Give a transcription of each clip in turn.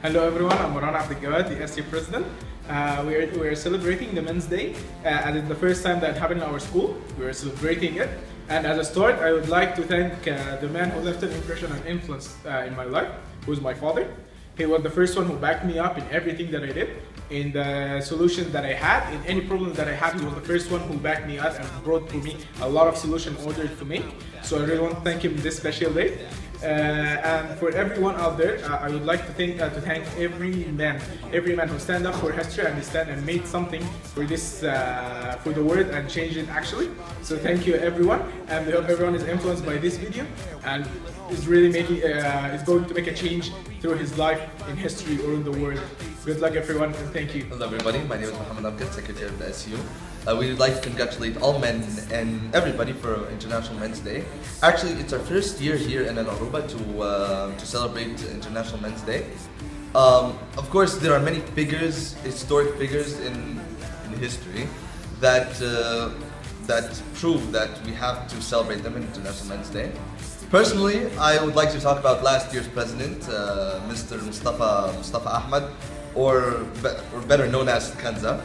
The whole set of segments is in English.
Hello everyone, I'm Moran Abdelgawad, the SU president. We're celebrating the Men's Day, and it's the first time that happened in our school. We're celebrating it. And as a start, I would like to thank the man who left an impression and influence in my life, who's my father. He was the first one who backed me up in everything that I did, in the solutions that I had, in any problem that I had. He was the first one who backed me up and brought to me a lot of solution orders to make. So I really want to thank him this special day. And for everyone out there, I would like to thank every man who stand up for history and stand and made something for this, for the world and changed it actually. So thank you everyone, and I hope everyone is influenced by this video and is really making, is going to make a change through his life in history or in the world. Good luck everyone, and thank you. Hello everybody, my name is Mohammed Abkar, Secretary of the SU. We would like to congratulate all men and everybody for International Men's Day. Actually, it's our first year here in al-Dahrawy to celebrate International Men's Day. Of course, there are many figures, historic figures in history that prove that we have to celebrate them in International Men's Day. Personally, I would like to talk about last year's president, Mr. Mustafa Ahmed, or better known as Kanza.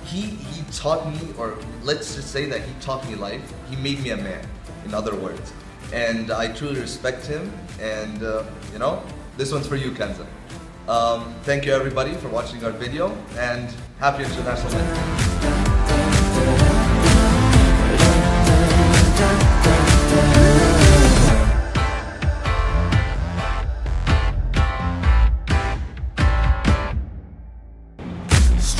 He taught me, or let's just say that he taught me life. He made me a man, in other words. And I truly respect him, and you know, this one's for you, Kanza. Thank you everybody for watching our video, and happy International Men's Day.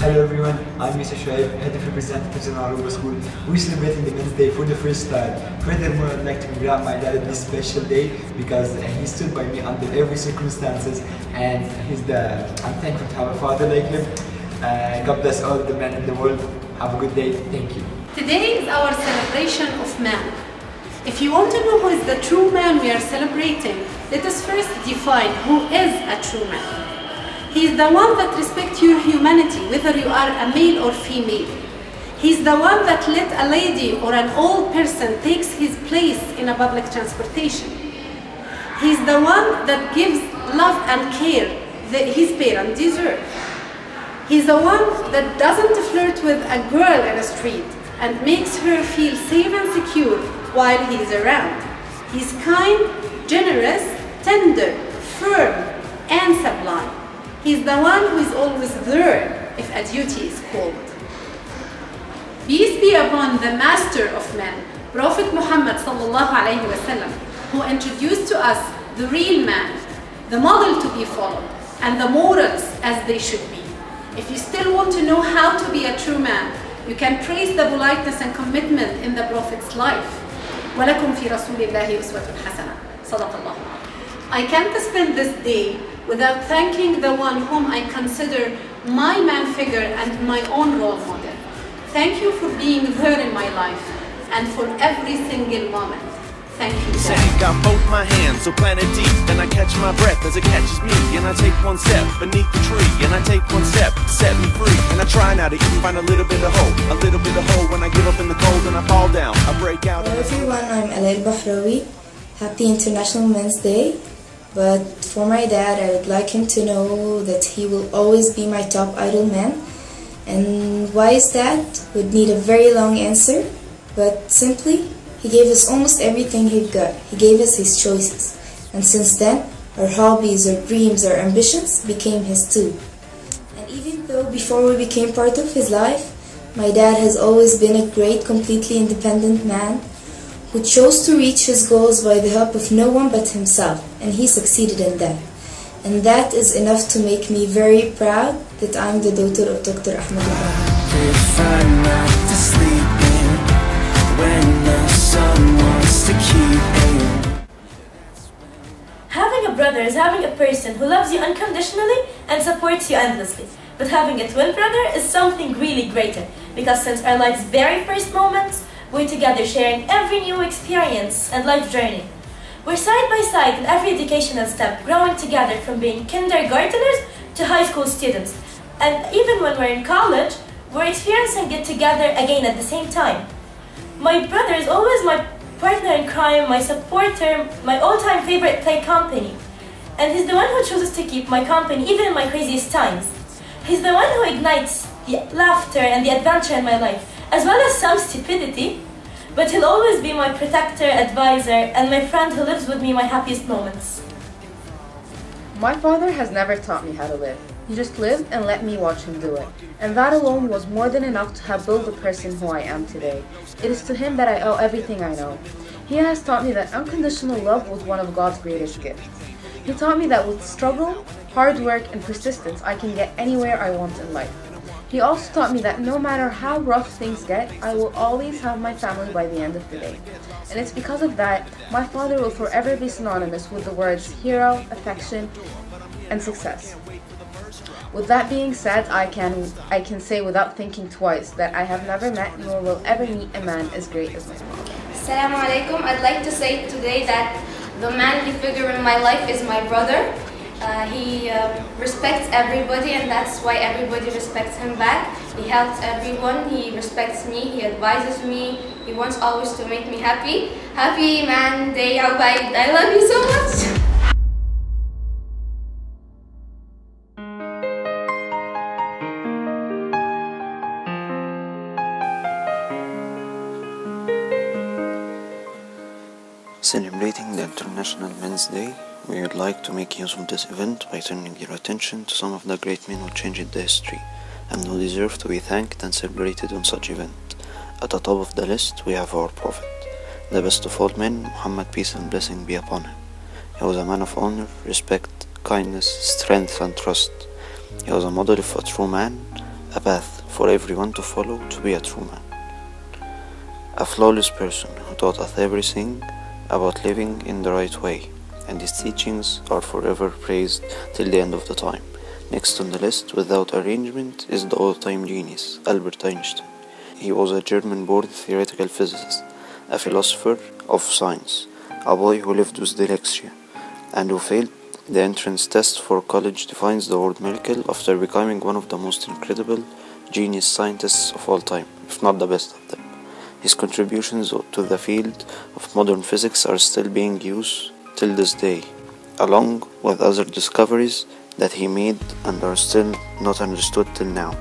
Hello everyone, I'm Mr. Shoaib, Head of Representatives in al-Dahrawy School. We're celebrating the Men's Day for the first time. Furthermore, I'd like to congratulate my dad on this special day because he stood by me under every circumstances, and I'm thankful to have a father like him. God bless all the men in the world. Have a good day. Thank you. Today is our celebration of man. If you want to know who is the true man we are celebrating, let us first define who is a true man. He is the one that respects your humanity, whether you are a male or female. He is the one that let a lady or an old person takes his place in a public transportation. He is the one that gives love and care that his parents deserve. He is the one that doesn't flirt with a girl in the street and makes her feel safe and secure while he is around. He is kind, generous, tender, firm, and sublime. He's the one who is always there if a duty is called. Peace be upon the master of men, Prophet Muhammad ﷺ, who introduced to us the real man, the model to be followed, and the morals as they should be. If you still want to know how to be a true man, you can trace the politeness and commitment in the Prophet's life. وَلَكُمْ فِي رَسُولِ اللَّهِ أُسْوَةٌ حَسَنَةٌ. صدق الله. I can't spend this day without thanking the one whom I consider my man figure and my own role model. Thank you for being there in my life and for every single moment. Thank you. I got both my hands so planted deep, and I catch my breath as it catches me, and I take one step beneath the tree, and I take one step to set me free, and I try now to even find a little bit of hope when I give up in the cold and I fall down, I break out. Hello everyone, I'm al-Dahrawy. Happy International Men's Day. But for my dad, I would like him to know that he will always be my top idol man. And why is that? Would need a very long answer, but simply, he gave us almost everything he got. He gave us his choices. And since then, our hobbies, our dreams, our ambitions became his too. And even though before we became part of his life, my dad has always been a great, completely independent man who chose to reach his goals by the help of no one but himself, and he succeeded in that. And that is enough to make me very proud that I'm the daughter of Dr. Ahmed Having a brother is having a person who loves you unconditionally and supports you endlessly. But having a twin brother is something really greater, because since our life's very first moments, we're together sharing every new experience and life journey. We're side by side in every educational step, growing together from being kindergarteners to high school students. And even when we're in college, we're experiencing it together again at the same time. My brother is always my partner in crime, my supporter, my all-time favorite play company. And he's the one who chooses to keep my company even in my craziest times. He's the one who ignites the laughter and the adventure in my life, as well as some stupidity. But he'll always be my protector, advisor, and my friend who lives with me in my happiest moments. My father has never taught me how to live. He just lived and let me watch him do it. And that alone was more than enough to have built the person who I am today. It is to him that I owe everything I know. He has taught me that unconditional love was one of God's greatest gifts. He taught me that with struggle, hard work, and persistence, I can get anywhere I want in life. He also taught me that no matter how rough things get, I will always have my family by the end of the day. And it's because of that, my father will forever be synonymous with the words hero, affection, and success. With that being said, I can say without thinking twice that I have never met nor will ever meet a man as great as my father. Assalamu alaikum. I'd like to say today that the manly figure in my life is my brother. He respects everybody, and that's why everybody respects him back. He helps everyone, he respects me, he advises me, he wants always to make me happy. Happy Man Day, Ubaid. I love you so much. Celebrating the International Men's Day, we would like to make use of this event by turning your attention to some of the great men who changed the history and who deserve to be thanked and celebrated on such event. At the top of the list, we have our Prophet, the best of all men, Muhammad, peace and blessing be upon him. He was a man of honor, respect, kindness, strength and trust. He was a model of a true man, a path for everyone to follow to be a true man. A flawless person who taught us everything about living in the right way, and his teachings are forever praised till the end of the time. Next on the list, without arrangement, is the all-time genius, Albert Einstein. He was a German-born theoretical physicist, a philosopher of science, a boy who lived with dyslexia, and who failed the entrance test for college defines the word miracle after becoming one of the most incredible genius scientists of all time, if not the best of them. His contributions to the field of modern physics are still being used till this day, along with other discoveries that he made and are still not understood till now.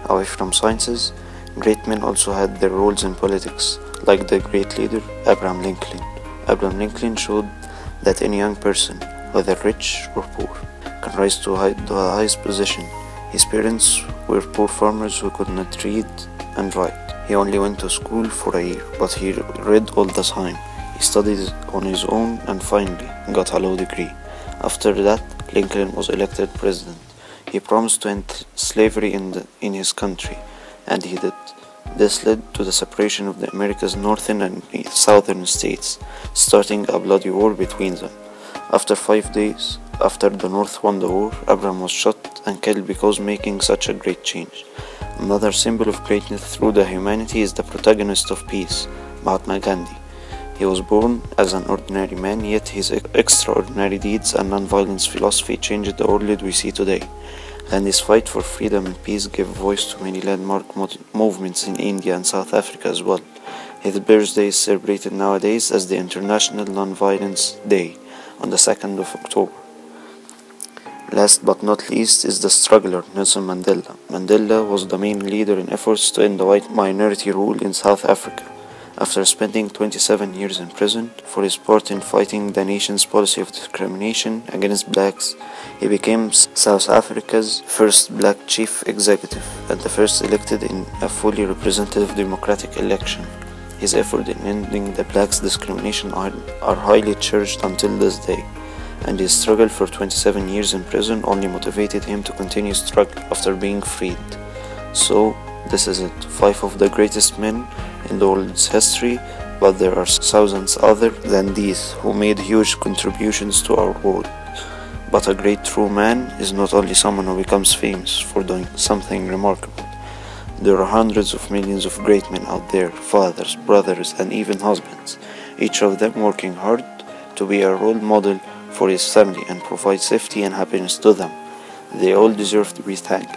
Away from sciences, great men also had their roles in politics, like the great leader Abraham Lincoln. Abraham Lincoln showed that any young person, whether rich or poor, can rise to the highest position. His parents were poor farmers who could not read and write. He only went to school for a year, but he read all the time. He studied on his own and finally got a law degree. After that, Lincoln was elected president. He promised to end slavery in his country, and he did. This led to the separation of the America's northern and southern states, starting a bloody war between them. After 5 days, after the North won the war, Abraham was shot and killed because making such a great change. Another symbol of greatness through the humanity is the protagonist of peace, Mahatma Gandhi. He was born as an ordinary man, yet his extraordinary deeds and non-violence philosophy changed the world we see today. Gandhi's fight for freedom and peace gave voice to many landmark movements in India and South Africa as well. His birthday is celebrated nowadays as the International Non-Violence Day on the 2nd of October. Last but not least is the struggler Nelson Mandela. Mandela was the main leader in efforts to end the white minority rule in South Africa. After spending 27 years in prison for his part in fighting the nation's policy of discrimination against blacks, he became South Africa's first black chief executive and the first elected in a fully representative democratic election. His efforts in ending the blacks' discrimination are highly cherished until this day, and his struggle for 27 years in prison only motivated him to continue struggle after being freed. So, this is it, 5 of the greatest men in the world's history, but there are thousands other than these who made huge contributions to our world. But a great true man is not only someone who becomes famous for doing something remarkable. There are hundreds of millions of great men out there, fathers, brothers, and even husbands, each of them working hard to be a role model for his family and provide safety and happiness to them. They all deserve to be thanked.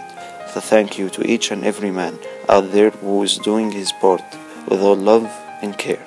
So thank you to each and every man out there who is doing his part with all love and care.